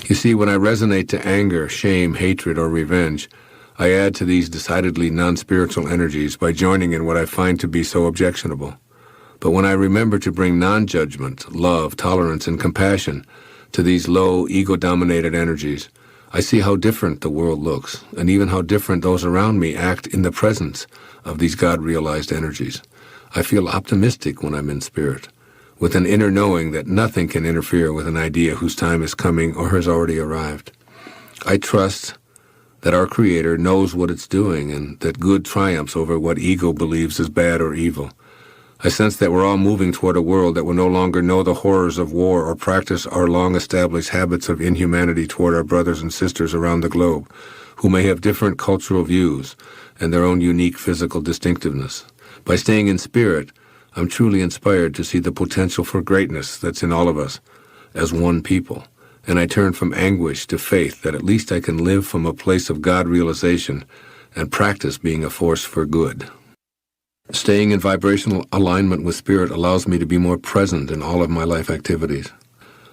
You see, when I resonate to anger, shame, hatred, or revenge, I add to these decidedly non-spiritual energies by joining in what I find to be so objectionable. But when I remember to bring non-judgment, love, tolerance, and compassion to these low, ego-dominated energies, I see how different the world looks, and even how different those around me act in the presence of these God-realized energies. I feel optimistic when I'm in spirit, with an inner knowing that nothing can interfere with an idea whose time is coming or has already arrived. I trust that our Creator knows what it's doing and that good triumphs over what ego believes is bad or evil. I sense that we're all moving toward a world that will no longer know the horrors of war or practice our long-established habits of inhumanity toward our brothers and sisters around the globe, who may have different cultural views and their own unique physical distinctiveness. By staying in spirit, I'm truly inspired to see the potential for greatness that's in all of us as one people, and I turn from anguish to faith that at least I can live from a place of God realization and practice being a force for good. Staying in vibrational alignment with spirit allows me to be more present in all of my life activities.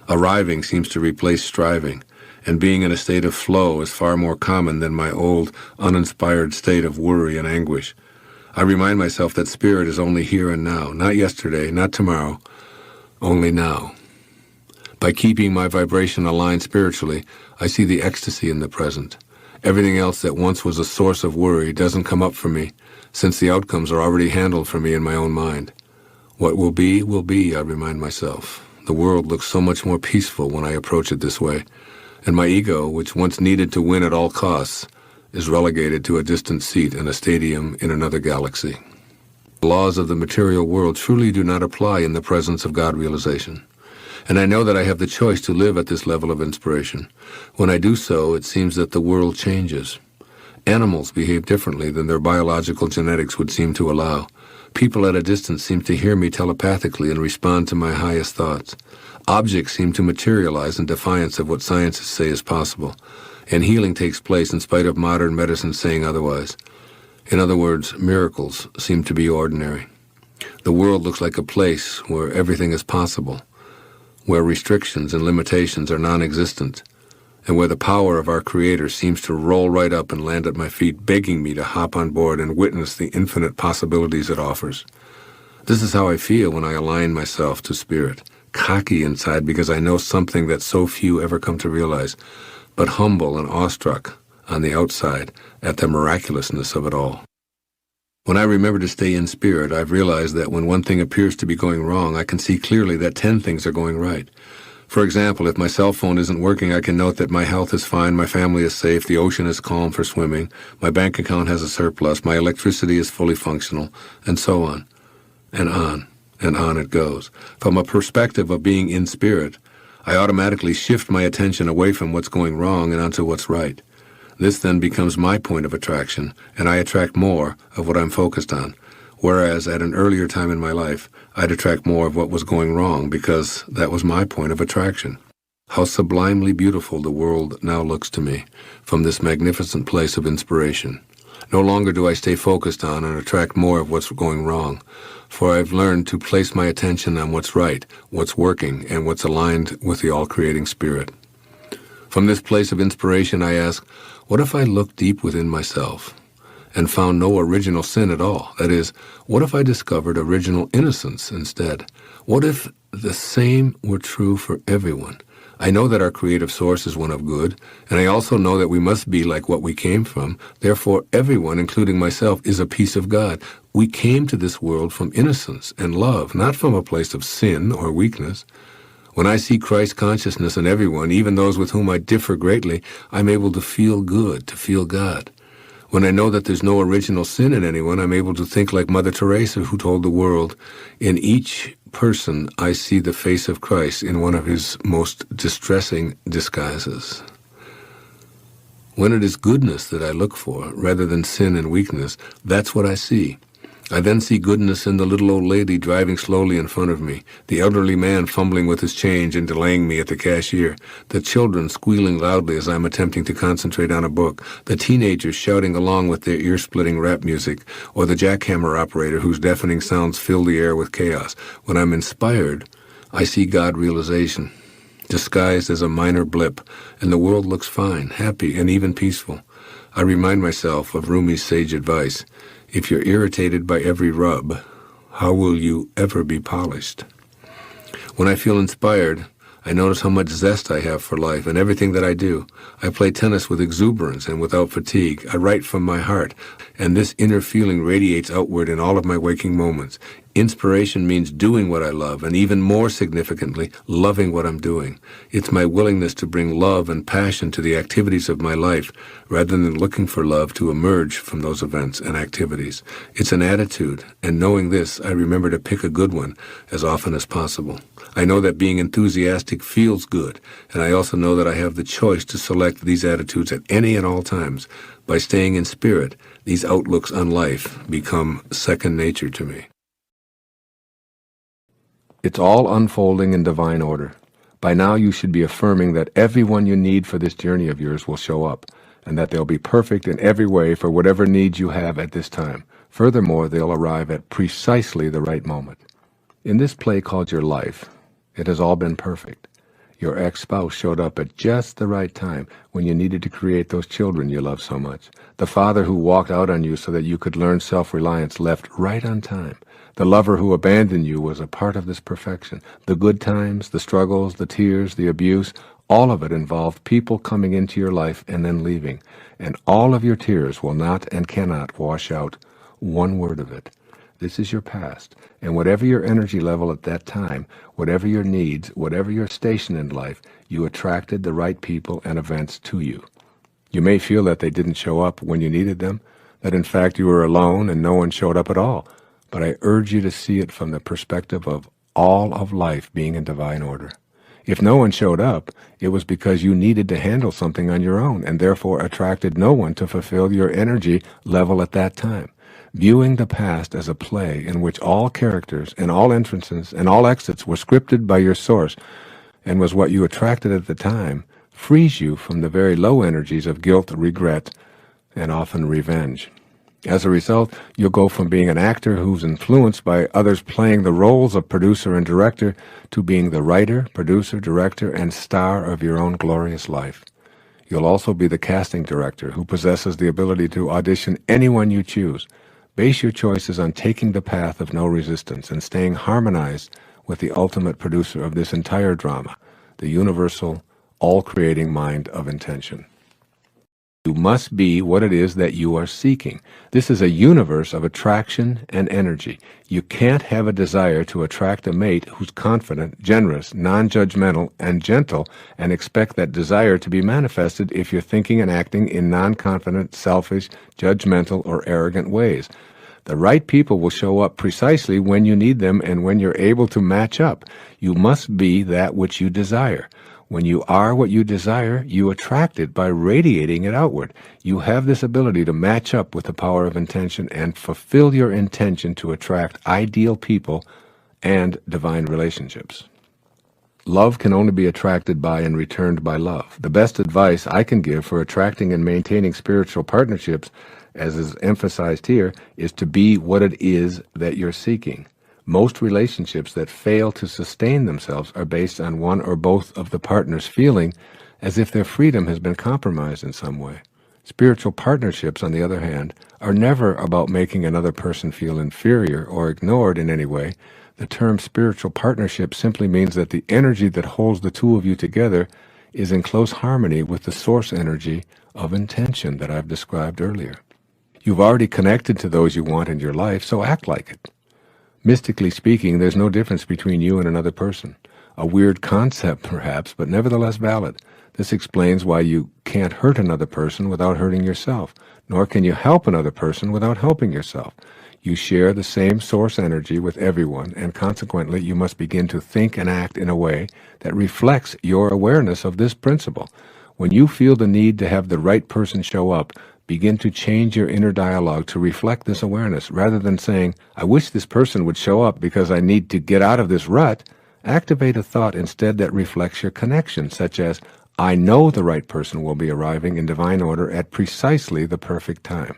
Arriving seems to replace striving, and being in a state of flow is far more common than my old, uninspired state of worry and anguish. I remind myself that spirit is only here and now, not yesterday, not tomorrow, only now. By keeping my vibration aligned spiritually, I see the ecstasy in the present. Everything else that once was a source of worry doesn't come up for me, since the outcomes are already handled for me in my own mind. What will be, I remind myself. The world looks so much more peaceful when I approach it this way, and my ego, which once needed to win at all costs, is relegated to a distant seat in a stadium in another galaxy. The laws of the material world truly do not apply in the presence of God realization. And I know that I have the choice to live at this level of inspiration. When I do so, it seems that the world changes. Animals behave differently than their biological genetics would seem to allow. People at a distance seem to hear me telepathically and respond to my highest thoughts. Objects seem to materialize in defiance of what scientists say is possible. And healing takes place in spite of modern medicine saying otherwise. In other words, miracles seem to be ordinary. The world looks like a place where everything is possible, where restrictions and limitations are non-existent, and where the power of our Creator seems to roll right up and land at my feet, begging me to hop on board and witness the infinite possibilities it offers. This is how I feel when I align myself to spirit, cocky inside because I know something that so few ever come to realize, but humble and awestruck on the outside at the miraculousness of it all. When I remember to stay in spirit, I've realized that when one thing appears to be going wrong, I can see clearly that 10 things are going right. For example, if my cell phone isn't working, I can note that my health is fine, my family is safe, the ocean is calm for swimming, my bank account has a surplus, my electricity is fully functional, and so on, and on it goes. From a perspective of being in spirit, I automatically shift my attention away from what's going wrong and onto what's right. This then becomes my point of attraction, and I attract more of what I'm focused on, whereas at an earlier time in my life, I'd attract more of what was going wrong because that was my point of attraction. How sublimely beautiful the world now looks to me from this magnificent place of inspiration. No longer do I stay focused on and attract more of what's going wrong, for I've learned to place my attention on what's right, what's working, and what's aligned with the all-creating spirit. From this place of inspiration, I ask, what if I looked deep within myself and found no original sin at all? That is, what if I discovered original innocence instead? What if the same were true for everyone? I know that our creative source is one of good, and I also know that we must be like what we came from. Therefore, everyone, including myself, is a piece of God. We came to this world from innocence and love, not from a place of sin or weakness. When I see Christ consciousness in everyone, even those with whom I differ greatly, I'm able to feel good, to feel God. When I know that there's no original sin in anyone, I'm able to think like Mother Teresa, who told the world, in each person I see the face of Christ in one of his most distressing disguises. When it is goodness that I look for, rather than sin and weakness, that's what I see. I then see goodness in the little old lady driving slowly in front of me, the elderly man fumbling with his change and delaying me at the cashier, the children squealing loudly as I'm attempting to concentrate on a book, the teenagers shouting along with their ear-splitting rap music, or the jackhammer operator whose deafening sounds fill the air with chaos. When I'm inspired, I see God realization. disguised as a minor blip, and the world looks fine, happy, and even peaceful. I remind myself of Rumi's sage advice: if you're irritated by every rub, how will you ever be polished? When I feel inspired, I notice how much zest I have for life and everything that I do. I play tennis with exuberance and without fatigue. I write from my heart, and this inner feeling radiates outward in all of my waking moments. Inspiration means doing what I love, and even more significantly, loving what I'm doing. It's my willingness to bring love and passion to the activities of my life, rather than looking for love to emerge from those events and activities. It's an attitude, and knowing this, I remember to pick a good one as often as possible. I know that being enthusiastic feels good, and I also know that I have the choice to select these attitudes at any and all times. By staying in spirit, these outlooks on life become second nature to me. It's all unfolding in divine order. By now you should be affirming that everyone you need for this journey of yours will show up, and that they'll be perfect in every way for whatever needs you have at this time. Furthermore, they'll arrive at precisely the right moment. In this play called your life, it has all been perfect. Your ex-spouse showed up at just the right time when you needed to create those children you love so much. The father who walked out on you so that you could learn self-reliance left right on time. The lover who abandoned you was a part of this perfection. The good times, the struggles, the tears, the abuse, all of it involved people coming into your life and then leaving. And all of your tears will not and cannot wash out one word of it. This is your past, and whatever your energy level at that time, whatever your needs, whatever your station in life, you attracted the right people and events to you. You may feel that they didn't show up when you needed them, that in fact you were alone and no one showed up at all, but I urge you to see it from the perspective of all of life being in divine order. If no one showed up, it was because you needed to handle something on your own and therefore attracted no one to fulfill your energy level at that time. Viewing the past as a play in which all characters and all entrances and all exits were scripted by your source and was what you attracted at the time frees you from the very low energies of guilt, regret, and often revenge. As a result, you'll go from being an actor who's influenced by others playing the roles of producer and director to being the writer, producer, director, and star of your own glorious life. You'll also be the casting director who possesses the ability to audition anyone you choose. Base your choices on taking the path of no resistance and staying harmonized with the ultimate producer of this entire drama, the universal, all-creating mind of intention. You must be what it is that you are seeking. This is a universe of attraction and energy. You can't have a desire to attract a mate who's confident, generous, non-judgmental, and gentle and expect that desire to be manifested if you're thinking and acting in non-confident, selfish, judgmental, or arrogant ways. The right people will show up precisely when you need them and when you're able to match up. You must be that which you desire. When you are what you desire, you attract it by radiating it outward. You have this ability to match up with the power of intention and fulfill your intention to attract ideal people and divine relationships. Love can only be attracted by and returned by love. The best advice I can give for attracting and maintaining spiritual partnerships, as is emphasized here, is to be what it is that you're seeking. Most relationships that fail to sustain themselves are based on one or both of the partners feeling as if their freedom has been compromised in some way. Spiritual partnerships, on the other hand, are never about making another person feel inferior or ignored in any way. The term spiritual partnership simply means that the energy that holds the two of you together is in close harmony with the source energy of intention that I've described earlier. You've already connected to those you want in your life, so act like it. Mystically speaking, there's no difference between you and another person. A weird concept, perhaps, but nevertheless valid. This explains why you can't hurt another person without hurting yourself, nor can you help another person without helping yourself. You share the same source energy with everyone, and consequently you must begin to think and act in a way that reflects your awareness of this principle. When you feel the need to have the right person show up, begin to change your inner dialogue to reflect this awareness. Rather than saying, I wish this person would show up because I need to get out of this rut, activate a thought instead that reflects your connection, such as, I know the right person will be arriving in divine order at precisely the perfect time.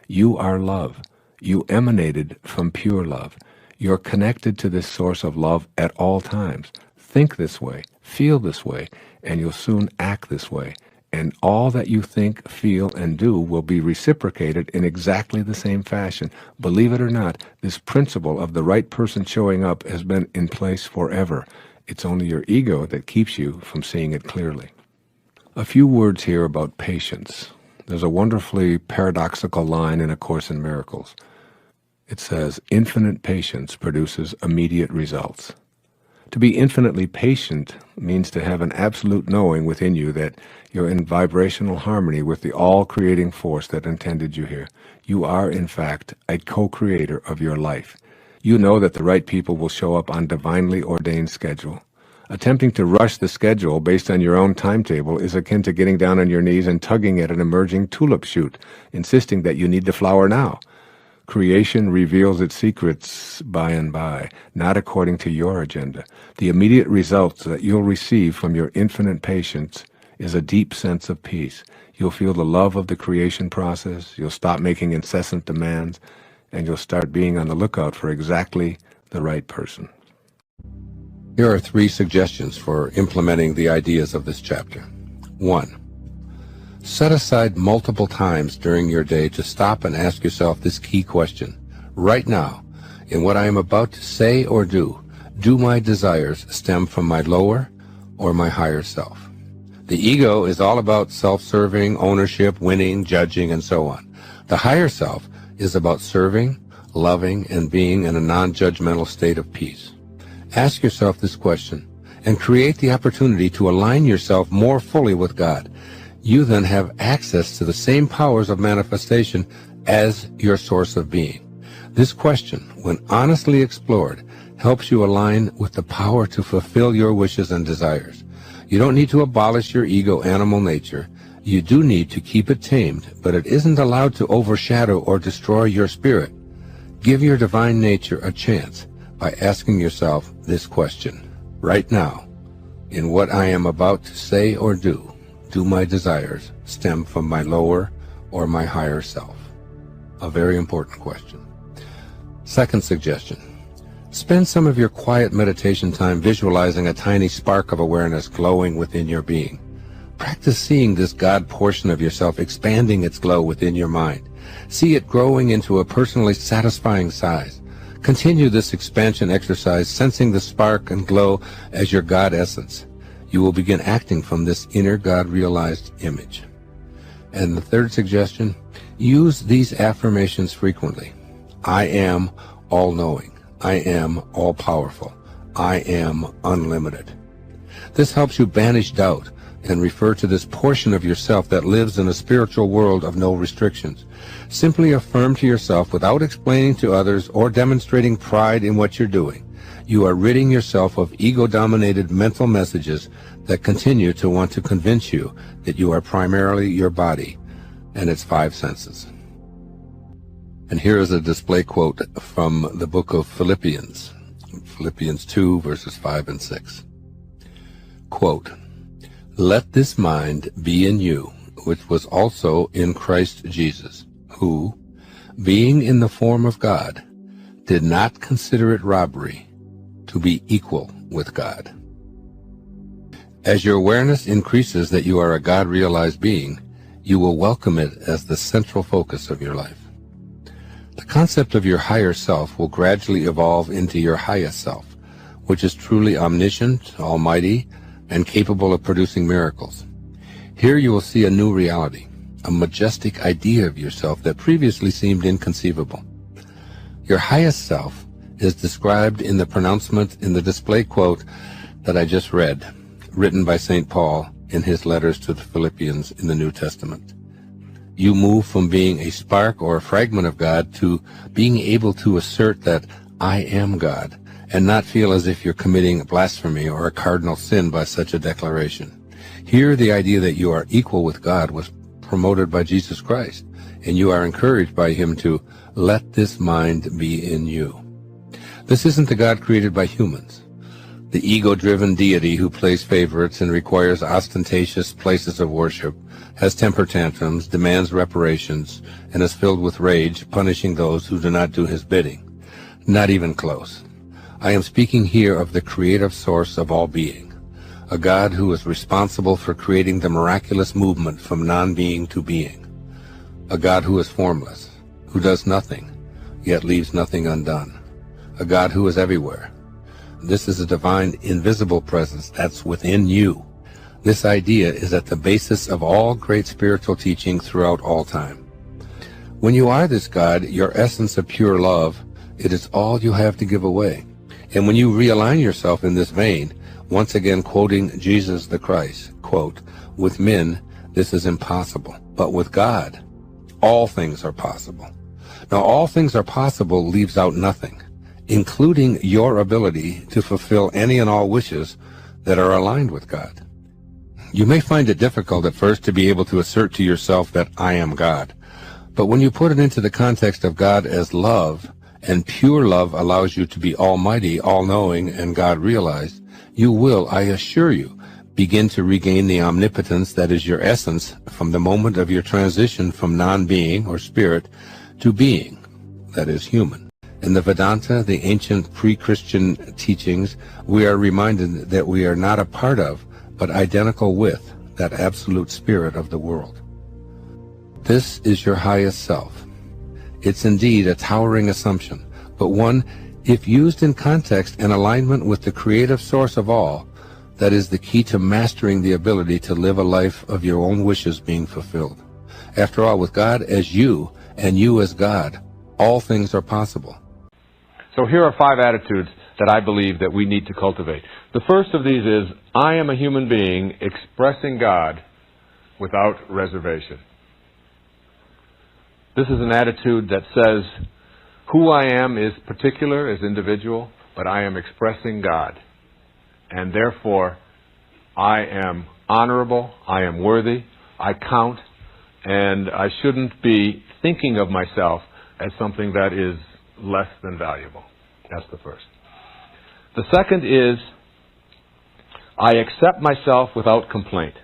You are love. You emanated from pure love. You're connected to this source of love at all times. Think this way. Feel this way, and you'll soon act this way. And all that you think, feel, and do will be reciprocated in exactly the same fashion. Believe it or not, this principle of the right person showing up has been in place forever. It's only your ego that keeps you from seeing it clearly. A few words here about patience. There's a wonderfully paradoxical line in A Course in Miracles. It says, infinite patience produces immediate results. To be infinitely patient means to have an absolute knowing within you that you're in vibrational harmony with the all-creating force that intended you here. You are, in fact, a co-creator of your life. You know that the right people will show up on divinely ordained schedule. Attempting to rush the schedule based on your own timetable is akin to getting down on your knees and tugging at an emerging tulip shoot, insisting that you need the flower now. Creation reveals its secrets by and by, not according to your agenda. The immediate results that you'll receive from your infinite patience is a deep sense of peace. You'll feel the love of the creation process, you'll stop making incessant demands, and you'll start being on the lookout for exactly the right person. Here are 3 suggestions for implementing the ideas of this chapter. 1. Set aside multiple times during your day to stop and ask yourself this key question. Right now, in what I am about to say or do my desires stem from my lower or my higher self? The ego is all about self-serving, ownership, winning, judging, and so on. The higher self is about serving, loving, and being in a non-judgmental state of peace. Ask yourself this question and create the opportunity to align yourself more fully with God. You then have access to the same powers of manifestation as your source of being. This question, when honestly explored, helps you align with the power to fulfill your wishes and desires. You don't need to abolish your ego animal nature. You do need to keep it tamed, but it isn't allowed to overshadow or destroy your spirit. Give your divine nature a chance by asking yourself this question. Right now, in what I am about to say or do my desires stem from my lower or my higher self? A very important question. Second suggestion. Spend some of your quiet meditation time visualizing a tiny spark of awareness glowing within your being. Practice seeing this God portion of yourself expanding its glow within your mind. See it growing into a personally satisfying size. Continue this expansion exercise, sensing the spark and glow as your God essence. You will begin acting from this inner God-realized image. And the third suggestion, use these affirmations frequently. I am all-knowing. I am all-powerful. I am unlimited. This helps you banish doubt and refer to this portion of yourself that lives in a spiritual world of no restrictions. Simply affirm to yourself without explaining to others or demonstrating pride in what you're doing. You are ridding yourself of ego-dominated mental messages that continue to want to convince you that you are primarily your body and its 5 senses. And here is a display quote from the book of Philippians, Philippians 2, verses 5 and 6. Quote, "Let this mind be in you, which was also in Christ Jesus, who, being in the form of God, did not consider it robbery to be equal with God." As your awareness increases that you are a God-realized being, you will welcome it as the central focus of your life. The concept of your higher self will gradually evolve into your highest self, which is truly omniscient, almighty, and capable of producing miracles. Here you will see a new reality, a majestic idea of yourself that previously seemed inconceivable. Your highest self is described in the pronouncement in the display quote that I just read, written by St. Paul in his letters to the Philippians in the New Testament. You move from being a spark or a fragment of God to being able to assert that I am God, and not feel as if you're committing blasphemy or a cardinal sin by such a declaration. Here, the idea that you are equal with God was promoted by Jesus Christ, and you are encouraged by him to let this mind be in you. This isn't the God created by humans, the ego-driven deity who plays favorites and requires ostentatious places of worship, has temper tantrums, demands reparations, and is filled with rage, punishing those who do not do his bidding. Not even close. I am speaking here of the creative source of all being, a God who is responsible for creating the miraculous movement from non-being to being, a God who is formless, who does nothing, yet leaves nothing undone, a God who is everywhere. This is a divine invisible presence that's within you. This idea is at the basis of all great spiritual teaching throughout all time. When you are this God, your essence of pure love, it is all you have to give away. And when you realign yourself in this vein, once again quoting Jesus the Christ, quote, "With men, this is impossible, but with God, all things are possible." Now, all things are possible leaves out nothing, including your ability to fulfill any and all wishes that are aligned with God. You may find it difficult at first to be able to assert to yourself that I am God. But when you put it into the context of God as love, and pure love allows you to be almighty, all-knowing, and God-realized, you will, I assure you, begin to regain the omnipotence that is your essence from the moment of your transition from non-being, or spirit, to being, that is human. In the Vedanta, the ancient pre-Christian teachings, we are reminded that we are not a part of, but identical with, that absolute spirit of the world. This is your highest self. It's indeed a towering assumption, but one, if used in context and alignment with the creative source of all, that is the key to mastering the ability to live a life of your own wishes being fulfilled. After all, with God as you, and you as God, all things are possible. So here are 5 attitudes that I believe that we need to cultivate. The first of these is, I am a human being expressing God without reservation. This is an attitude that says, who I am is particular, is individual, but I am expressing God. And therefore, I am honorable, I am worthy, I count, and I shouldn't be thinking of myself as something that is less than valuable. That's the first. The second is, I accept myself without complaint.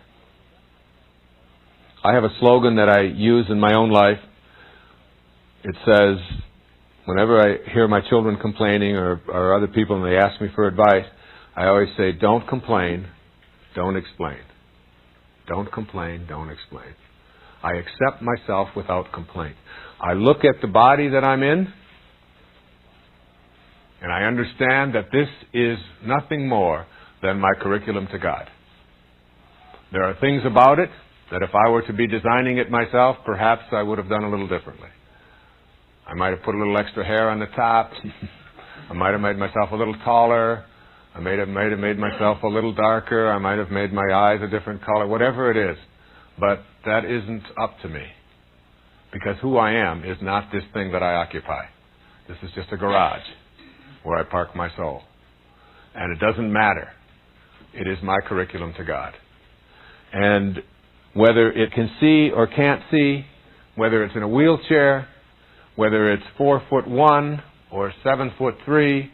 I have a slogan that I use in my own life. It says, whenever I hear my children complaining or other people and they ask me for advice, I always say, don't complain, don't explain. Don't complain, don't explain. I accept myself without complaint. I look at the body that I'm in, and I understand that this is nothing more than my curriculum to God. There are things about it that if I were to be designing it myself, perhaps I would have done a little differently. I might have put a little extra hair on the top. I might have made myself a little taller. I might have made myself a little darker. I might have made my eyes a different color, whatever it is. But that isn't up to me. Because who I am is not this thing that I occupy. This is just a garage where I park my soul. And it doesn't matter. It is my curriculum to God. And whether it can see or can't see, whether it's in a wheelchair, whether it's 4'1" or 7'3",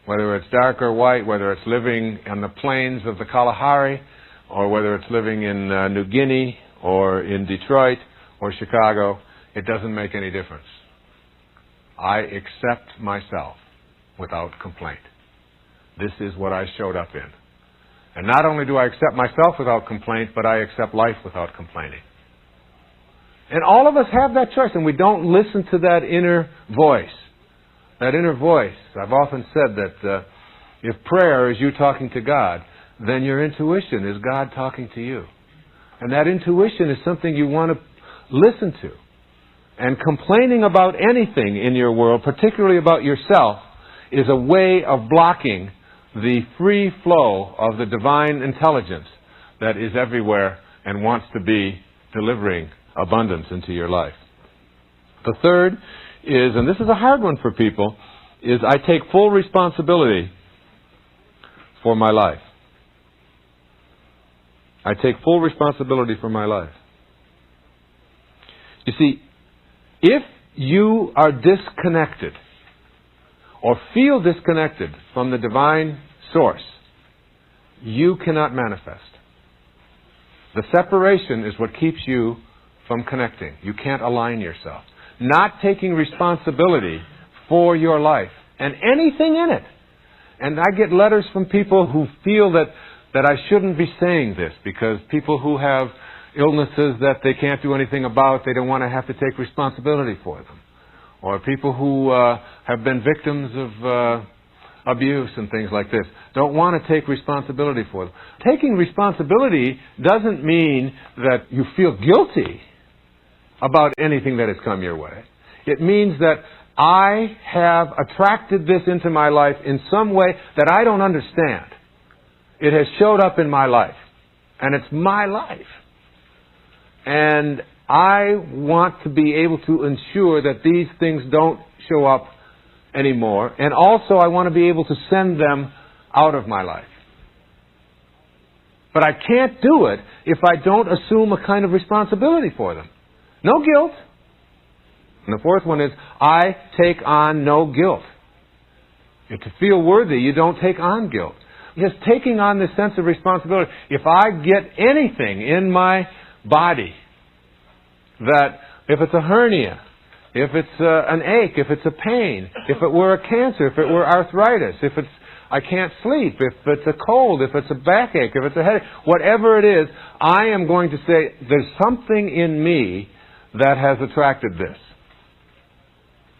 whether it's dark or white, whether it's living on the plains of the Kalahari, or whether it's living in New Guinea, or in Detroit, or Chicago, it doesn't make any difference. I accept myself without complaint. This is what I showed up in. And not only do I accept myself without complaint, but I accept life without complaining. And all of us have that choice, and we don't listen to that inner voice. That inner voice. I've often said that if prayer is you talking to God, then your intuition is God talking to you. And that intuition is something you want to listen to. And complaining about anything in your world, particularly about yourself, is a way of blocking the free flow of the divine intelligence that is everywhere and wants to be delivering abundance into your life. The third is, and this is a hard one for people, is I take full responsibility for my life. I take full responsibility for my life. You see, if you are disconnected or feel disconnected from the divine source, you cannot manifest. The separation is what keeps you from connecting. You can't align yourself. Not taking responsibility for your life and anything in it. And I get letters from people who feel that that I shouldn't be saying this because people who have illnesses that they can't do anything about, they don't want to have to take responsibility for them. Or people who have been victims of abuse and things like this don't want to take responsibility for them. Taking responsibility doesn't mean that you feel guilty about anything that has come your way. It means that I have attracted this into my life in some way that I don't understand. It has showed up in my life, and it's my life. And I want to be able to ensure that these things don't show up anymore. And also I want to be able to send them out of my life. But I can't do it if I don't assume a kind of responsibility for them. No guilt. And the fourth one is, I take on no guilt. If to feel worthy, you don't take on guilt. Just taking on this sense of responsibility. If I get anything in my body, that if it's a hernia, if it's an ache, if it's a pain, if it were a cancer, if it were arthritis, if it's I can't sleep, if it's a cold, if it's a backache, if it's a headache, whatever it is, I am going to say, there's something in me that has attracted this.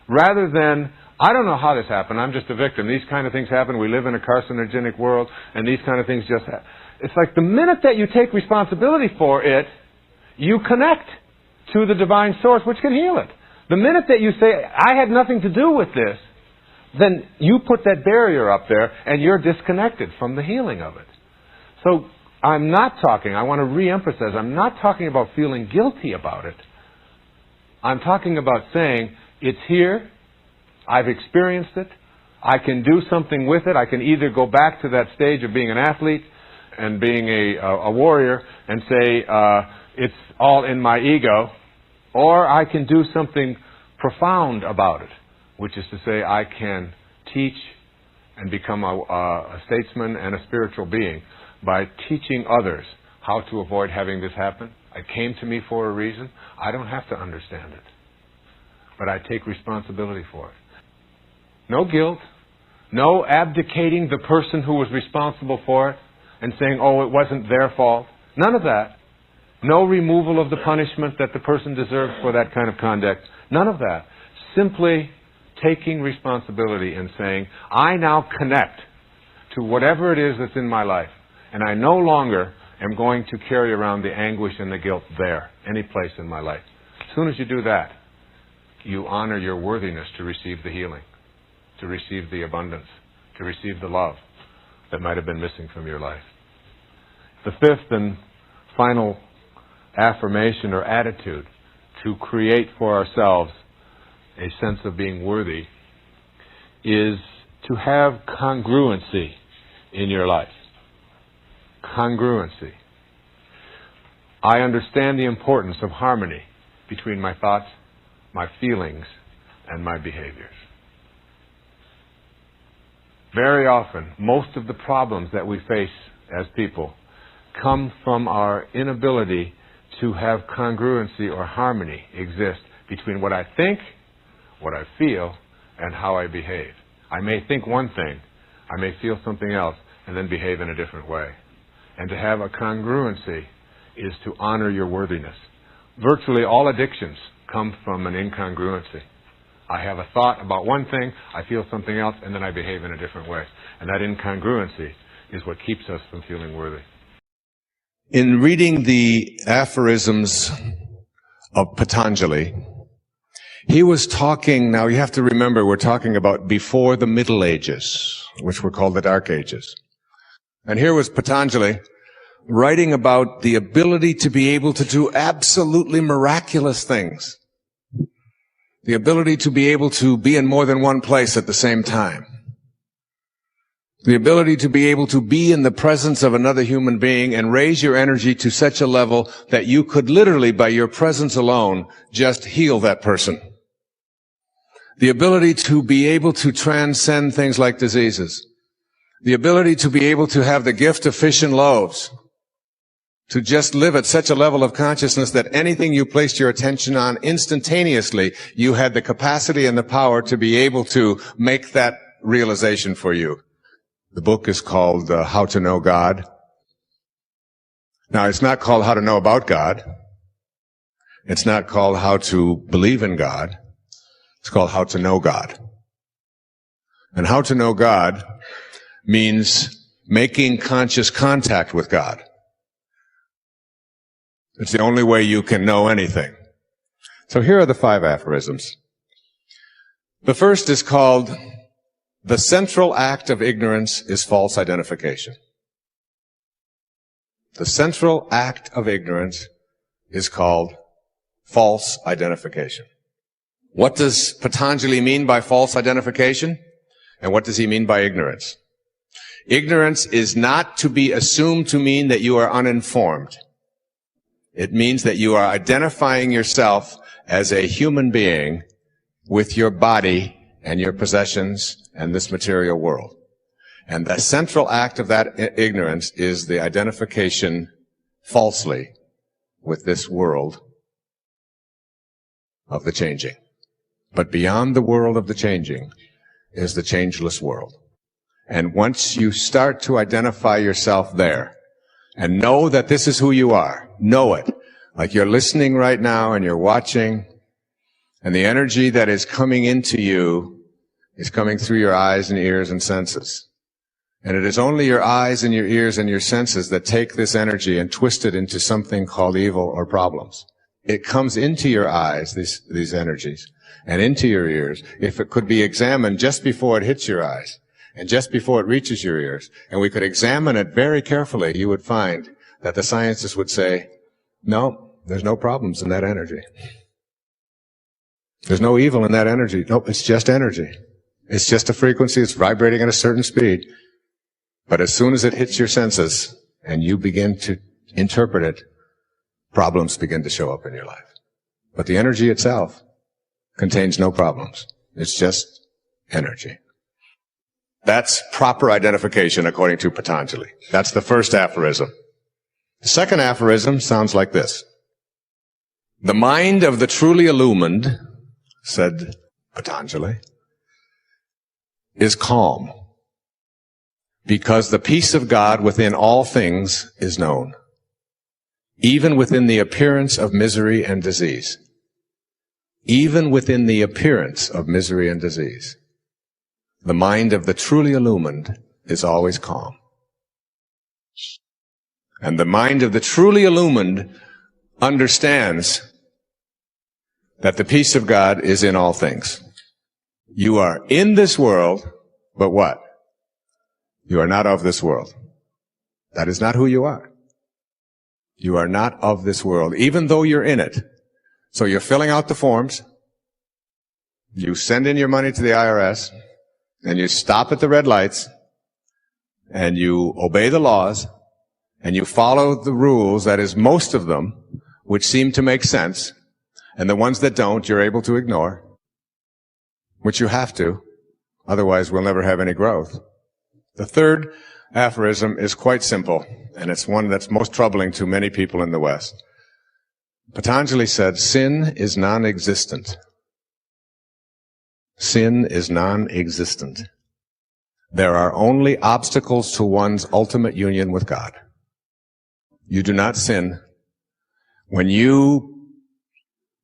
Rather than, I don't know how this happened, I'm just a victim. These kind of things happen. We live in a carcinogenic world, and these kind of things just happen. It's like the minute that you take responsibility for it, you connect to the divine source, which can heal it. The minute that you say, I had nothing to do with this, then you put that barrier up there, and you're disconnected from the healing of it. So I'm not talking, I want to re-emphasize, I'm not talking about feeling guilty about it. I'm talking about saying, it's here, I've experienced it, I can do something with it, I can either go back to that stage of being an athlete and being a warrior and say, it's all in my ego, or I can do something profound about it, which is to say I can teach and become a statesman and a spiritual being by teaching others how to avoid having this happen. It came to me for a reason. I don't have to understand it, but I take responsibility for it. No guilt, no abdicating the person who was responsible for it and saying, oh, it wasn't their fault. None of that. No removal of the punishment that the person deserves for that kind of conduct. None of that. Simply taking responsibility and saying, I now connect to whatever it is that's in my life, and I no longer am going to carry around the anguish and the guilt there, any place in my life. As soon as you do that, you honor your worthiness to receive the healing, to receive the abundance, to receive the love that might have been missing from your life. The fifth and final affirmation or attitude to create for ourselves a sense of being worthy is to have congruency in your life. Congruency. I understand the importance of harmony between my thoughts, my feelings, and my behaviors. Very often, most of the problems that we face as people come from our inability to have congruency or harmony exist between what I think, what I feel, and how I behave. I may think one thing, I may feel something else, and then behave in a different way. And to have a congruency is to honor your worthiness. Virtually all addictions come from an incongruency. I have a thought about one thing, I feel something else, and then I behave in a different way. And that incongruency is what keeps us from feeling worthy. In reading the aphorisms of Patanjali, he was talking, now you have to remember we're talking about before the Middle Ages, which were called the Dark Ages. And here was Patanjali writing about the ability to be able to do absolutely miraculous things. The ability to be able to be in more than one place at the same time. The ability to be able to be in the presence of another human being and raise your energy to such a level that you could literally, by your presence alone, just heal that person. The ability to be able to transcend things like diseases. The ability to be able to have the gift of fish and loaves. To just live at such a level of consciousness that anything you placed your attention on instantaneously, you had the capacity and the power to be able to make that realization for you. The book is called How to Know God. Now, it's not called How to Know About God. It's not called How to Believe in God. It's called How to Know God. And how to know God means making conscious contact with God. It's the only way you can know anything. So here are the 5 aphorisms. The first is called, "The central act of ignorance is false identification." The central act of ignorance is called false identification. What does Patanjali mean by false identification? And what does he mean by ignorance? Ignorance is not to be assumed to mean that you are uninformed. It means that you are identifying yourself as a human being with your body and your possessions and this material world. And the central act of that ignorance is the identification falsely with this world of the changing. But beyond the world of the changing is the changeless world. And once you start to identify yourself there and know that this is who you are, know it, like you're listening right now and you're watching, and the energy that is coming into you is coming through your eyes and ears and senses. And it is only your eyes and your ears and your senses that take this energy and twist it into something called evil or problems. It comes into your eyes, these energies, and into your ears. If it could be examined just before it hits your eyes, and just before it reaches your ears, and we could examine it very carefully, you would find that the scientists would say, no, there's no problems in that energy. There's no evil in that energy. Nope, it's just energy. It's just a frequency. It's vibrating at a certain speed. But as soon as it hits your senses and you begin to interpret it, problems begin to show up in your life. But the energy itself contains no problems. It's just energy. That's proper identification according to Patanjali. That's the first aphorism. The second aphorism sounds like this. The mind of the truly illumined, said Patanjali, is calm, because the peace of God within all things is known, even within the appearance of misery and disease. Even within the appearance of misery and disease. The mind of the truly illumined is always calm. And the mind of the truly illumined understands that the peace of God is in all things. You are in this world, but what? You are not of this world. That is not who you are. You are not of this world, even though you're in it. So you're filling out the forms, you send in your money to the IRS, and you stop at the red lights, and you obey the laws, and you follow the rules, that is, most of them, which seem to make sense, and the ones that don't, you're able to ignore, which you have to, otherwise we'll never have any growth. The third aphorism is quite simple, and it's one that's most troubling to many people in the West. Patanjali said, sin is non-existent. Sin is non-existent. There are only obstacles to one's ultimate union with God. You do not sin. When you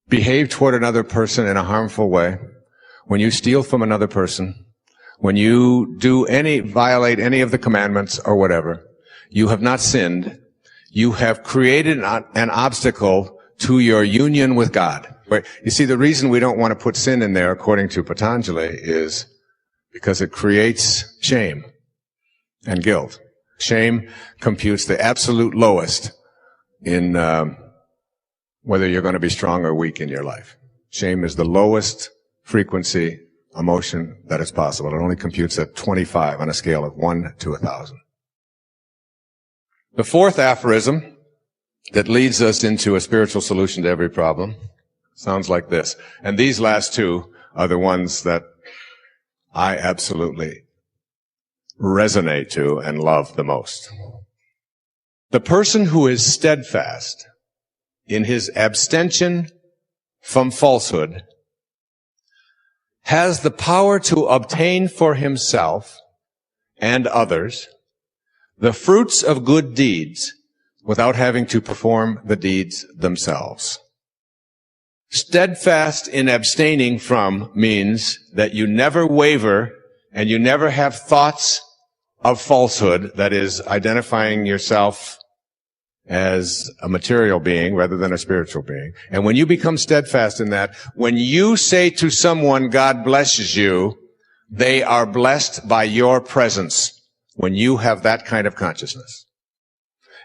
behave toward another person in a harmful way, when you steal from another person, when you violate any of the commandments or whatever, you have not sinned. You have created an obstacle to your union with God. You see, the reason we don't want to put sin in there, according to Patanjali, is because it creates shame and guilt. Shame computes the absolute lowest in whether you're going to be strong or weak in your life. Shame is the lowest frequency emotion that is possible. It only computes at 25 on a scale of 1 to 1,000. The fourth aphorism that leads us into a spiritual solution to every problem sounds like this. And these last two are the ones that I absolutely resonate to and love the most. The person who is steadfast in his abstention from falsehood has the power to obtain for himself and others the fruits of good deeds without having to perform the deeds themselves. Steadfast in abstaining from means that you never waver and you never have thoughts of falsehood, that is, identifying yourself as a material being rather than a spiritual being. And when you become steadfast in that, when you say to someone, God blesses you, they are blessed by your presence when you have that kind of consciousness.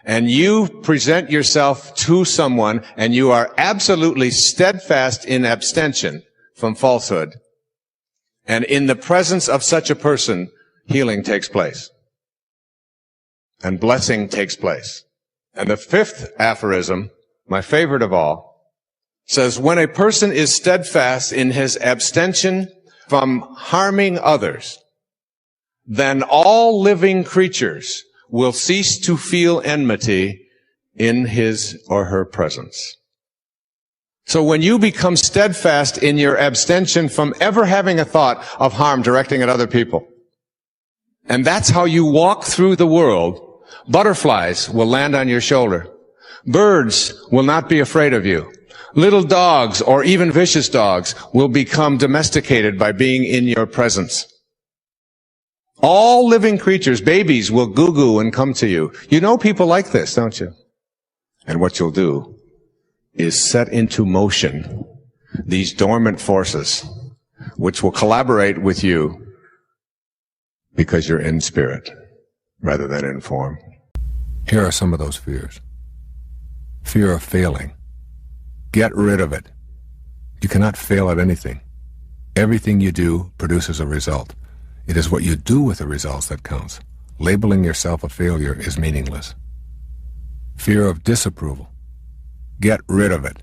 And you present yourself to someone and you are absolutely steadfast in abstention from falsehood. And in the presence of such a person, healing takes place. And blessing takes place. And the fifth aphorism, my favorite of all, says, when a person is steadfast in his abstention from harming others, then all living creatures will cease to feel enmity in his or her presence. So when you become steadfast in your abstention from ever having a thought of harm directing at other people, and that's how you walk through the world, butterflies will land on your shoulder. Birds will not be afraid of you. Little dogs, or even vicious dogs, will become domesticated by being in your presence. All living creatures, babies, will goo-goo and come to you. You know people like this, don't you? And what you'll do is set into motion these dormant forces, which will collaborate with you because you're in spirit rather than in form. Here are some of those fears. Fear of failing. Get rid of it. You cannot fail at anything. Everything you do produces a result. It is what you do with the results that counts. Labeling yourself a failure is meaningless. Fear of disapproval. Get rid of it.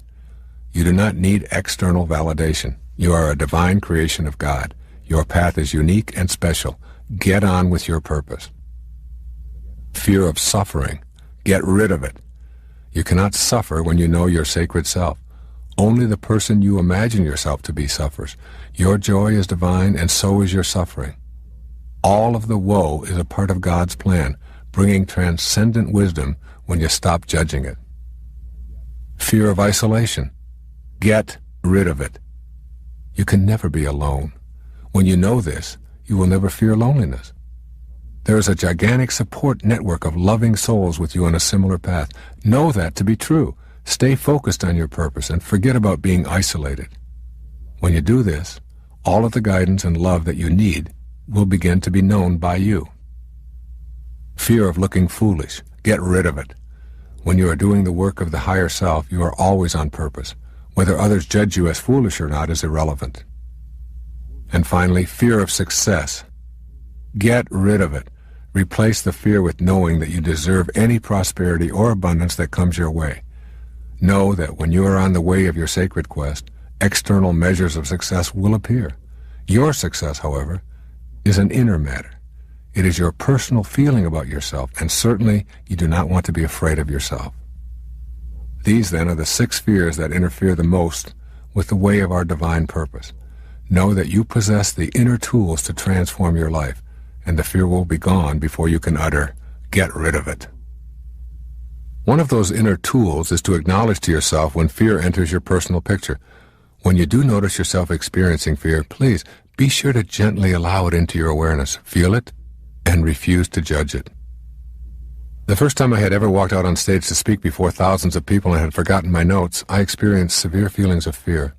You do not need external validation. You are a divine creation of God. Your path is unique and special. Get on with your purpose. Fear of suffering. Get rid of it. You cannot suffer when you know your sacred self. Only the person you imagine yourself to be suffers. Your joy is divine, and so is your suffering. All of the woe is a part of God's plan, bringing transcendent wisdom when you stop judging it. Fear of isolation. Get rid of it. You can never be alone. When you know this, you will never fear loneliness. There is a gigantic support network of loving souls with you on a similar path. Know that to be true. Stay focused on your purpose and forget about being isolated. When you do this, all of the guidance and love that you need will begin to be known by you. Fear of looking foolish. Get rid of it. When you are doing the work of the higher self, you are always on purpose. Whether others judge you as foolish or not is irrelevant. And finally, fear of success. Get rid of it. Replace the fear with knowing that you deserve any prosperity or abundance that comes your way. Know that when you are on the way of your sacred quest, external measures of success will appear. Your success, however, is an inner matter. It is your personal feeling about yourself, and certainly you do not want to be afraid of yourself. These, then, are the 6 fears that interfere the most with the way of our divine purpose. Know that you possess the inner tools to transform your life, and the fear will be gone before you can utter, "Get rid of it." One of those inner tools is to acknowledge to yourself when fear enters your personal picture. When you do notice yourself experiencing fear, please be sure to gently allow it into your awareness. Feel it and refuse to judge it. The first time I had ever walked out on stage to speak before thousands of people and had forgotten my notes, I experienced severe feelings of fear.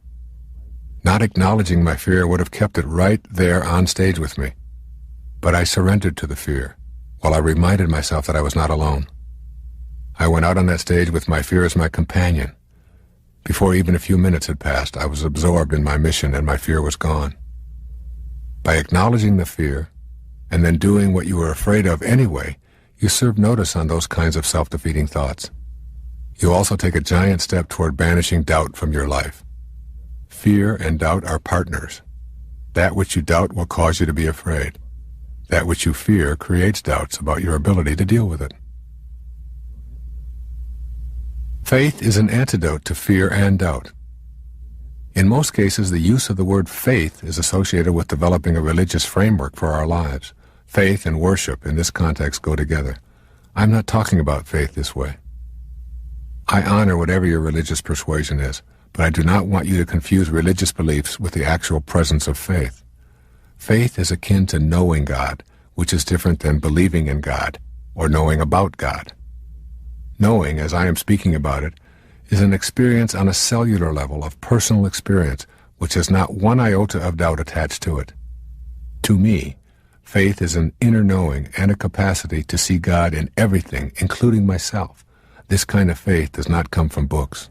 Not acknowledging my fear would have kept it right there on stage with me. But I surrendered to the fear, while I reminded myself that I was not alone. I went out on that stage with my fear as my companion. Before even a few minutes had passed, I was absorbed in my mission and my fear was gone. By acknowledging the fear, and then doing what you were afraid of anyway, you serve notice on those kinds of self-defeating thoughts. You also take a giant step toward banishing doubt from your life. Fear and doubt are partners. That which you doubt will cause you to be afraid. That which you fear creates doubts about your ability to deal with it. Faith is an antidote to fear and doubt. In most cases, the use of the word faith is associated with developing a religious framework for our lives. Faith and worship in this context go together. I'm not talking about faith this way. I honor whatever your religious persuasion is, but I do not want you to confuse religious beliefs with the actual presence of faith. Faith is akin to knowing God, which is different than believing in God or knowing about God. Knowing, as I am speaking about it, is an experience on a cellular level of personal experience which has not one iota of doubt attached to it. To me, faith is an inner knowing and a capacity to see God in everything, including myself. This kind of faith does not come from books.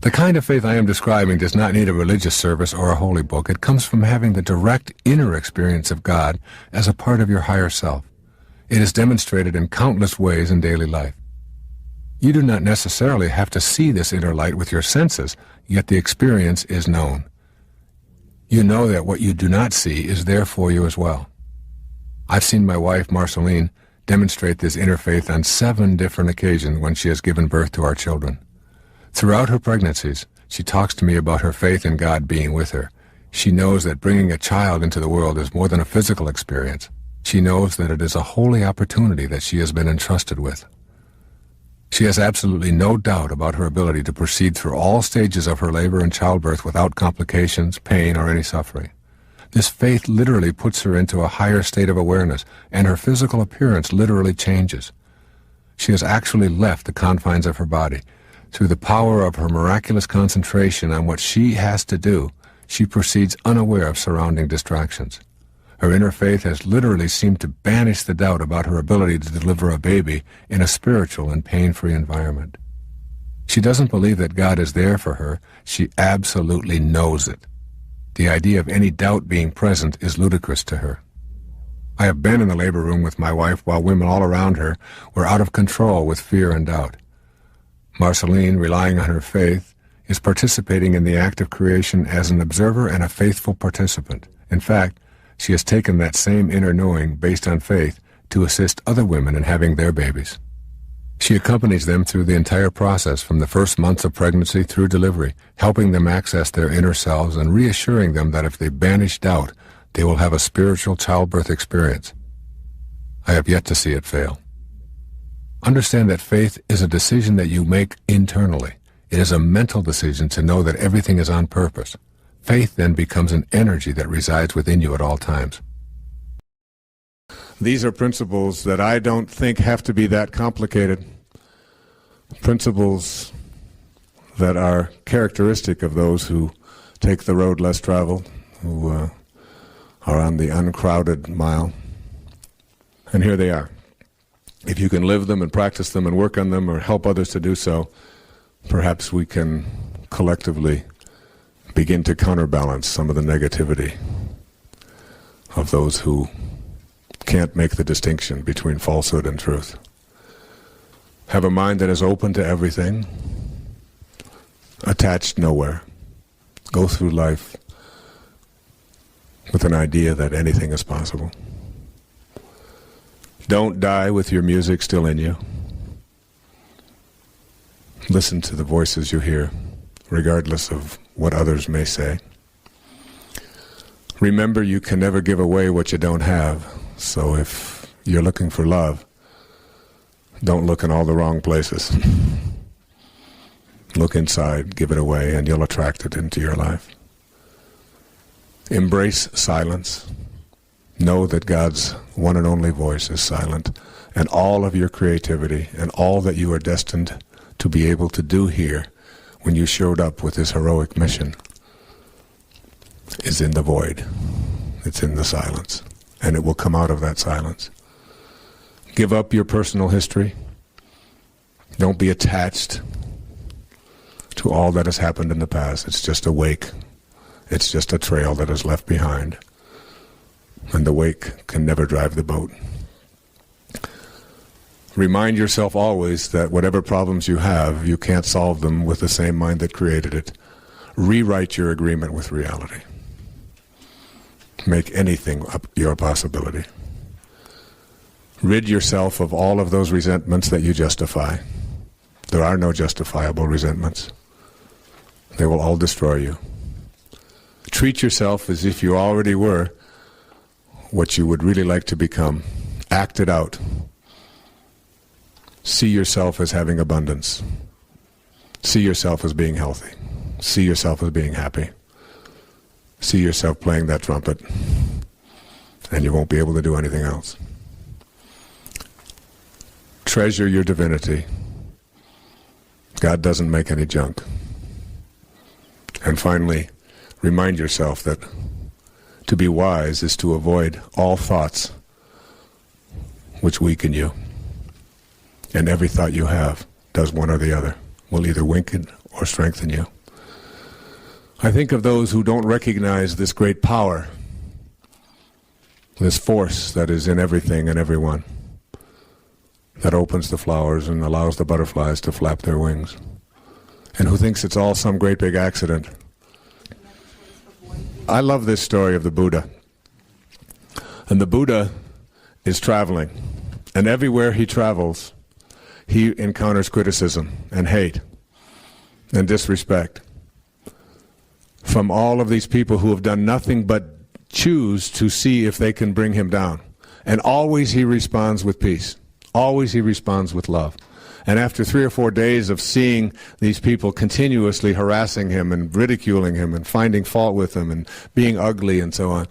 The kind of faith I am describing does not need a religious service or a holy book. It comes from having the direct inner experience of God as a part of your higher self. It is demonstrated in countless ways in daily life. You do not necessarily have to see this inner light with your senses, yet the experience is known. You know that what you do not see is there for you as well. I've seen my wife, Marceline, demonstrate this inner faith on 7 different occasions when she has given birth to our children. Throughout her pregnancies, she talks to me about her faith in God being with her. She knows that bringing a child into the world is more than a physical experience. She knows that it is a holy opportunity that she has been entrusted with. She has absolutely no doubt about her ability to proceed through all stages of her labor and childbirth without complications, pain, or any suffering. This faith literally puts her into a higher state of awareness, and her physical appearance literally changes. She has actually left the confines of her body. Through the power of her miraculous concentration on what she has to do, she proceeds unaware of surrounding distractions. Her inner faith has literally seemed to banish the doubt about her ability to deliver a baby in a spiritual and pain-free environment. She doesn't believe that God is there for her. She absolutely knows it. The idea of any doubt being present is ludicrous to her. I have been in the labor room with my wife while women all around her were out of control with fear and doubt. Marceline, relying on her faith, is participating in the act of creation as an observer and a faithful participant. In fact, she has taken that same inner knowing based on faith to assist other women in having their babies. She accompanies them through the entire process from the first months of pregnancy through delivery, helping them access their inner selves and reassuring them that if they banish doubt, they will have a spiritual childbirth experience. I have yet to see it fail. Understand that faith is a decision that you make internally. It is a mental decision to know that everything is on purpose. Faith then becomes an energy that resides within you at all times. These are principles that I don't think have to be that complicated. Principles that are characteristic of those who take the road less traveled, who are on the uncrowded mile. And here they are. If you can live them and practice them and work on them or help others to do so, perhaps we can collectively begin to counterbalance some of the negativity of those who can't make the distinction between falsehood and truth. Have a mind that is open to everything, attached nowhere. Go through life with an idea that anything is possible. Don't die with your music still in you. Listen to the voices you hear, regardless of what others may say. Remember, you can never give away what you don't have, so if you're looking for love, don't look in all the wrong places. Look inside, give it away, and you'll attract it into your life. Embrace silence. Know that God's one and only voice is silent, and all of your creativity and all that you are destined to be able to do here when you showed up with this heroic mission is in the void. It's in the silence, and it will come out of that silence. Give up your personal history. Don't be attached to all that has happened in the past. It's just a wake. It's just a trail that is left behind. And the wake can never drive the boat. Remind yourself always that whatever problems you have, you can't solve them with the same mind that created it. Rewrite your agreement with reality. Make anything your possibility. Rid yourself of all of those resentments that you justify. There are no justifiable resentments. They will all destroy you. Treat yourself as if you already were what you would really like to become. Act it out. See yourself as having abundance. See yourself as being healthy. See yourself as being happy. See yourself playing that trumpet, and you won't be able to do anything else. Treasure your divinity. God doesn't make any junk. And finally, remind yourself that to be wise is to avoid all thoughts which weaken you. And every thought you have does one or the other, will either weaken or strengthen you. I think of those who don't recognize this great power, this force that is in everything and everyone, that opens the flowers and allows the butterflies to flap their wings, and who thinks it's all some great big accident. I love this story of the Buddha. And the Buddha is traveling, and everywhere he travels, he encounters criticism and hate and disrespect from all of these people who have done nothing but choose to see if they can bring him down. And always he responds with peace. Always he responds with love. And after 3 or 4 days of seeing these people continuously harassing him and ridiculing him and finding fault with him and being ugly and so on,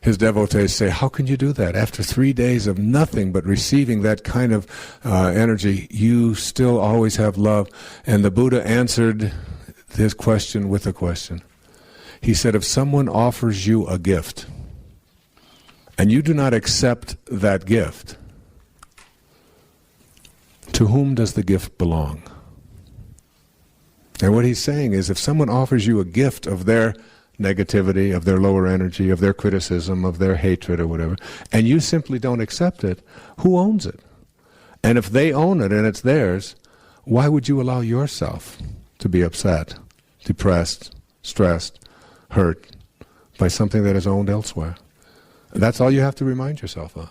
his devotees say, how can you do that? After 3 days of nothing but receiving that kind of energy, you still always have love. And the Buddha answered his question with a question. He said, if someone offers you a gift and you do not accept that gift, to whom does the gift belong? And what he's saying is, if someone offers you a gift of their negativity, of their lower energy, of their criticism, of their hatred or whatever, and you simply don't accept it, who owns it? And if they own it and it's theirs, why would you allow yourself to be upset, depressed, stressed, hurt by something that is owned elsewhere? That's all you have to remind yourself of.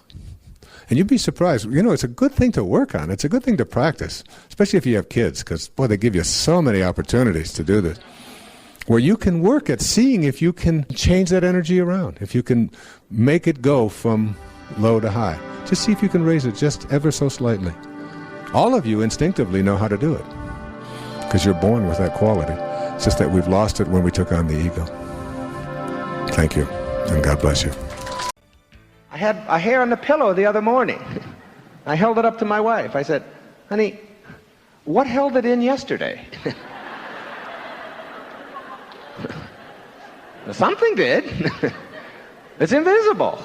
And you'd be surprised. You know, it's a good thing to work on. It's a good thing to practice, especially if you have kids, because, boy, they give you so many opportunities to do this, where you can work at seeing if you can change that energy around, if you can make it go from low to high. Just see if you can raise it just ever so slightly. All of you instinctively know how to do it, because you're born with that quality. It's just that we've lost it when we took on the ego. Thank you, and God bless you. I had a hair on the pillow the other morning. I held it up to my wife. I said, honey, what held it in yesterday? Something did. It's invisible.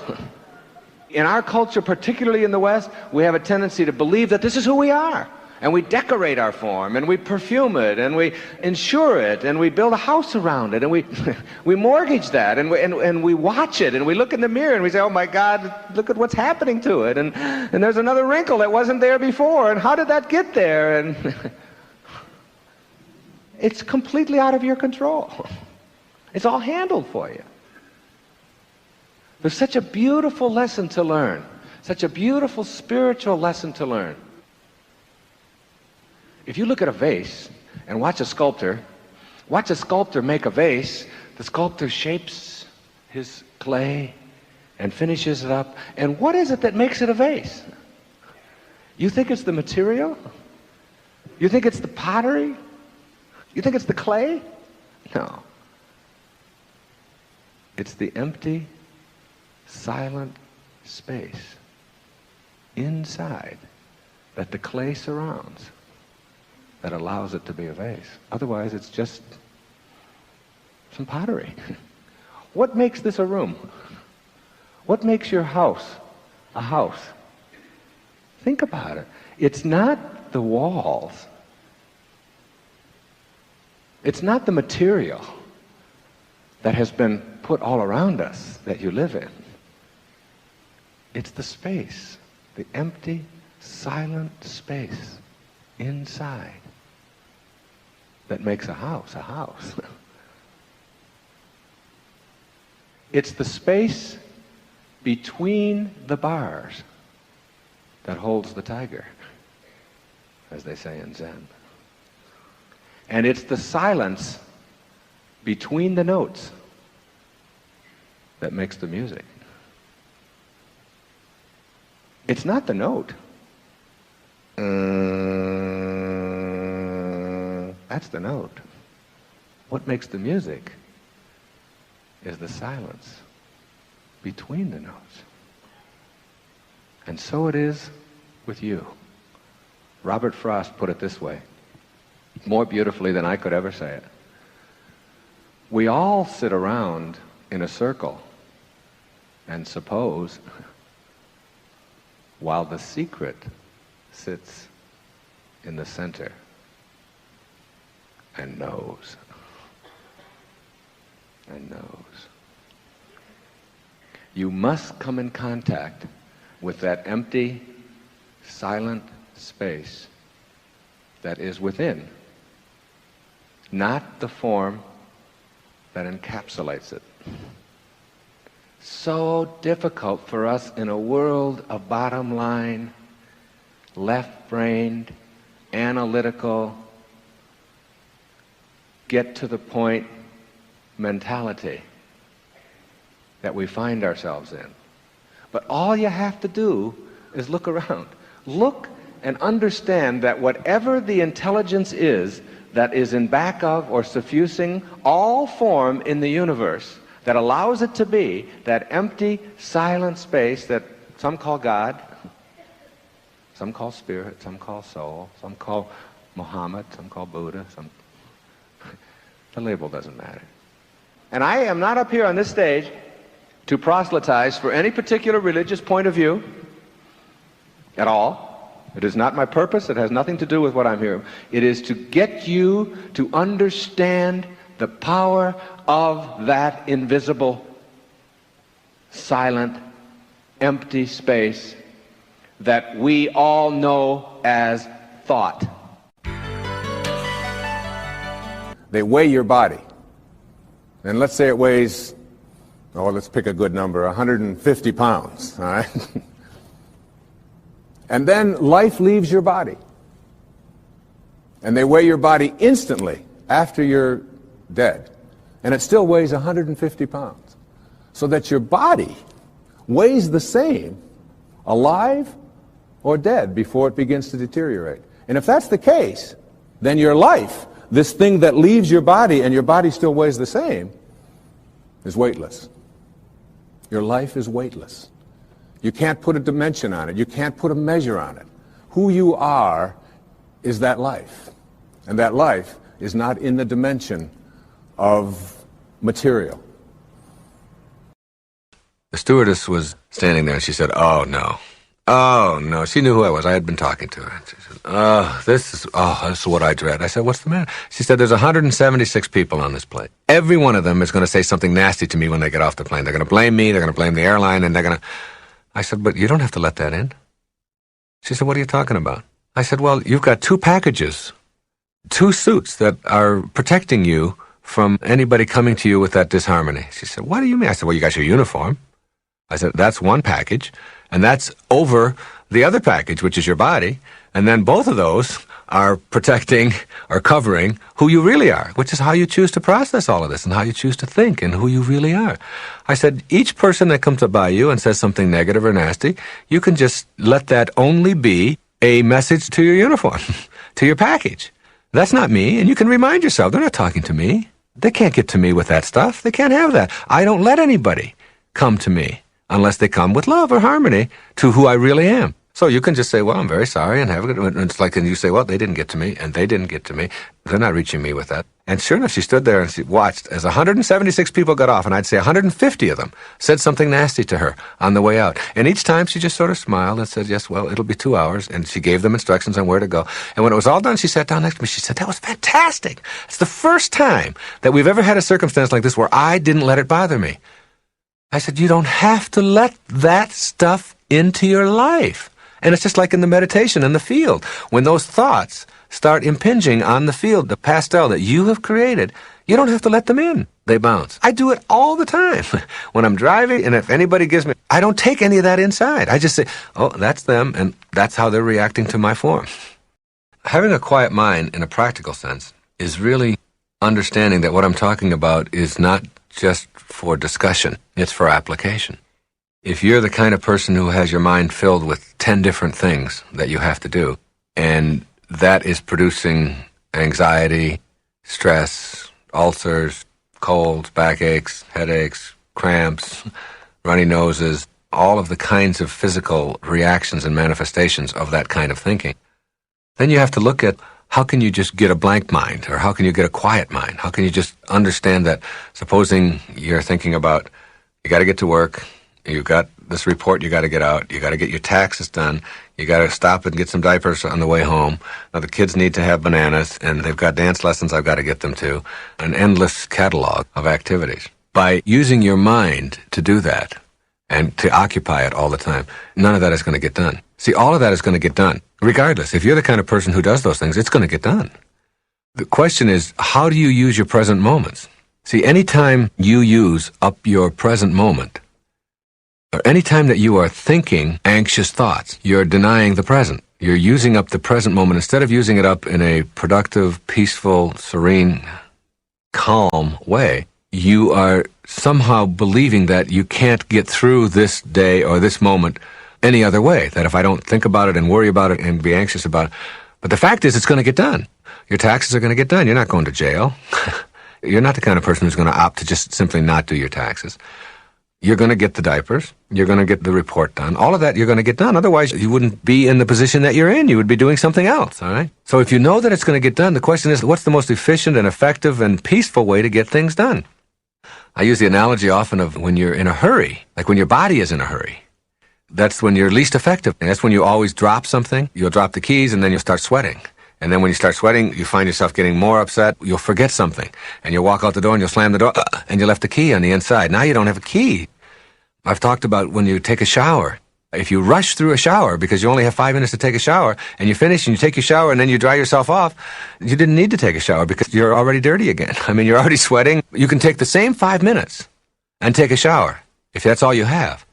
In our culture, particularly in the West, we have a tendency to believe that this is who we are. And we decorate our form, and we perfume it, and we insure it, and we build a house around it, and we mortgage that, and we watch it, and we look in the mirror, and we say, oh my God, look at what's happening to it, and there's another wrinkle that wasn't there before, and how did that get there? And it's completely out of your control. It's all handled for you. There's such a beautiful lesson to learn, such a beautiful spiritual lesson to learn. If you look at a vase and watch a sculptor make a vase, the sculptor shapes his clay and finishes it up. And what is it that makes it a vase? You think it's the material? You think it's the pottery? You think it's the clay? No. It's the empty, silent space inside that the clay surrounds that allows it to be a vase. Otherwise, it's just some pottery. What makes this a room? What makes your house a house? Think about it. It's not the walls. It's not the material that has been put all around us that you live in. It's the space, the empty, silent space inside that makes a house a house. It's the space between the bars that holds the tiger, as they say in Zen. And it's the silence between the notes that makes the music. It's not the note. That's the note. What makes the music is the silence between the notes. And so it is with you. Robert Frost put it this way, more beautifully than I could ever say it. We all sit around in a circle and suppose, while the secret sits in the center and knows. And knows. You must come in contact with that empty, silent space that is within, not the form that encapsulates it. So difficult for us in a world of bottom line, left-brained, analytical, get to the point mentality that we find ourselves in. But all you have to do is look around. Look and understand that whatever the intelligence is that is in back of or suffusing all form in the universe, that allows it to be that empty, silent space that some call God, some call spirit, some call soul, some call Muhammad, some call Buddha, the label doesn't matter. And I am not up here on this stage to proselytize for any particular religious point of view at all. It is not my purpose. It has nothing to do with what I'm here. It is to get you to understand the power of that invisible, silent, empty space that we all know as thought. They weigh your body. And let's say it weighs, let's pick a good number, 150 pounds, all right? And then life leaves your body. And they weigh your body instantly after you're dead. And it still weighs 150 pounds. So that your body weighs the same, alive or dead, before it begins to deteriorate. And if that's the case, then your life, this thing that leaves your body and your body still weighs the same, is weightless. Your life is weightless. You can't put a dimension on it. You can't put a measure on it. Who you are is that life. And that life is not in the dimension of material. The stewardess was standing there and she said, "Oh, no. Oh, no." She knew who I was. I had been talking to her. She said, this is what I dread. I said, "What's the matter?" She said, "There's 176 people on this plane. Every one of them is going to say something nasty to me when they get off the plane. They're going to blame me, they're going to blame the airline, and they're going to..." I said, "But you don't have to let that in." She said, "What are you talking about?" I said, "Well, you've got 2 packages, 2 suits that are protecting you from anybody coming to you with that disharmony." She said, "What do you mean?" I said, "Well, you got your uniform." I said, "That's one package, and that's over the other package, which is your body, and then both of those are protecting or covering who you really are, which is how you choose to process all of this and how you choose to think and who you really are." I said, each person that comes up by you and says something negative or nasty, you can just let that only be a message to your uniform, to your package. That's not me, and you can remind yourself, they're not talking to me. They can't get to me with that stuff. They can't have that. I don't let anybody come to me unless they come with love or harmony to who I really am. So you can just say, "Well, I'm very sorry," and have a good... And it's like, and you say, "Well, they didn't get to me, and they didn't get to me. They're not reaching me with that." And sure enough, she stood there and she watched as 176 people got off, and I'd say 150 of them said something nasty to her on the way out. And each time she just sort of smiled and said, "Yes, well, it'll be 2 hours." And she gave them instructions on where to go. And when it was all done, she sat down next to me. She said, "That was fantastic. It's the first time that we've ever had a circumstance like this where I didn't let it bother me." I said, "You don't have to let that stuff into your life." And it's just like in the meditation in the field. When those thoughts start impinging on the field, the pastel that you have created, you don't have to let them in. They bounce. I do it all the time. When I'm driving, and if anybody gives me... I don't take any of that inside. I just say, "Oh, that's them, and that's how they're reacting to my form." Having a quiet mind in a practical sense is really understanding that what I'm talking about is not just for discussion. It's for application. If you're the kind of person who has your mind filled with 10 different things that you have to do, And that is producing anxiety, stress, ulcers, colds, backaches, headaches, cramps, runny noses, all of the kinds of physical reactions and manifestations of that kind of thinking. Then you have to look at how can you just get a blank mind, or how can you get a quiet mind? How can you just understand that, supposing you're thinking about, you got to get to work, you've got this report you got to get out, you got to get your taxes done, you got to stop and get some diapers on the way home. Now the kids need to have bananas, and they've got dance lessons I've got to get them to. An endless catalog of activities. By using your mind to do that, and to occupy it all the time, none of that is going to get done. See, all of that is going to get done. Regardless, if you're the kind of person who does those things, it's going to get done. The question is, how do you use your present moments? See, anytime you use up your present moment, or any time that you are thinking anxious thoughts, you're denying the present. You're using up the present moment instead of using it up in a productive, peaceful, serene, calm way. You are somehow believing that you can't get through this day or this moment any other way, that if I don't think about it and worry about it and be anxious about it. But the fact is, it's going to get done. Your taxes are going to get done. You're not going to jail. You're not the kind of person who's going to opt to just simply not do your taxes. You're going to get the diapers. You're going to get the report done. All of that you're going to get done. Otherwise, you wouldn't be in the position that you're in. You would be doing something else, all right? So if you know that it's going to get done, the question is, what's the most efficient and effective and peaceful way to get things done? I use the analogy often of when you're in a hurry, like when your body is in a hurry. That's when you're least effective. And that's when you always drop something. You'll drop the keys, and then you'll start sweating. And then when you start sweating, you find yourself getting more upset. You'll forget something. And you'll walk out the door, and you'll slam the door, and you left the key on the inside. Now you don't have a key. I've talked about when you take a shower. If you rush through a shower because you only have 5 minutes to take a shower, and you finish and you take your shower and then you dry yourself off, you didn't need to take a shower because you're already dirty again. I mean, you're already sweating. You can take the same 5 minutes and take a shower if that's all you have.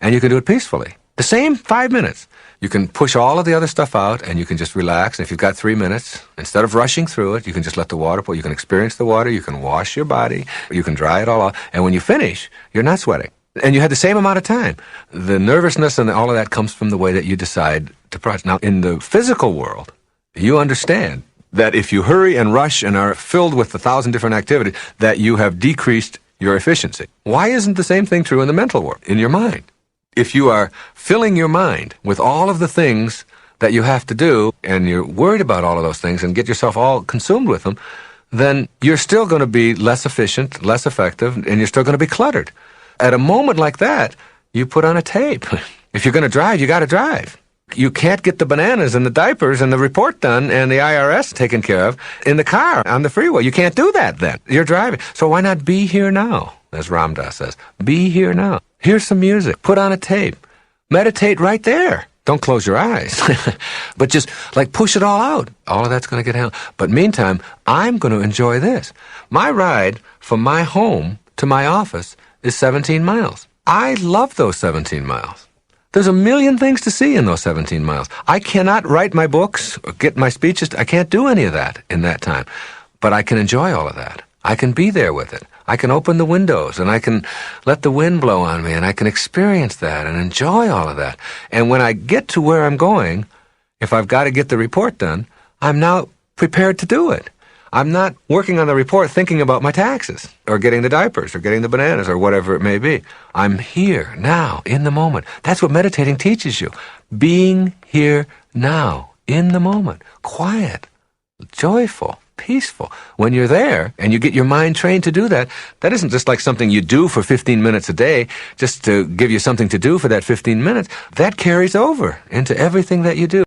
And you can do it peacefully. The same 5 minutes. You can push all of the other stuff out and you can just relax. And if you've got 3 minutes, instead of rushing through it, you can just let the water pour. You can experience the water. You can wash your body. You can dry it all off. And when you finish, you're not sweating. And you had the same amount of time. The nervousness and all of that comes from the way that you decide to process. Now, in the physical world, you understand that if you hurry and rush and are filled with 1,000 different activities, that you have decreased your efficiency. Why isn't the same thing true in the mental world, in your mind? If you are filling your mind with all of the things that you have to do, and you're worried about all of those things and get yourself all consumed with them, then you're still going to be less efficient, less effective, and you're still going to be cluttered. At a moment like that, you put on a tape. If you're going to drive, you got to drive. You can't get the bananas and the diapers and the report done and the IRS taken care of in the car on the freeway. You can't do that then. You're driving. So why not be here now, as Ram Dass says. Be here now. Here's some music. Put on a tape. Meditate right there. Don't close your eyes. But just, like, push it all out. All of that's going to get handled. But meantime, I'm going to enjoy this. My ride from my home to my office is 17 miles. I love those 17 miles. There's a million things to see in those 17 miles. I cannot write my books or get my speeches. I can't do any of that in that time. But I can enjoy all of that. I can be there with it. I can open the windows and I can let the wind blow on me and I can experience that and enjoy all of that. And when I get to where I'm going, if I've got to get the report done, I'm now prepared to do it. I'm not working on the report thinking about my taxes or getting the diapers or getting the bananas or whatever it may be. I'm here now in the moment. That's what meditating teaches you. Being here now in the moment. Quiet, joyful, peaceful. When you're there and you get your mind trained to do that, that isn't just like something you do for 15 minutes a day just to give you something to do for that 15 minutes. That carries over into everything that you do.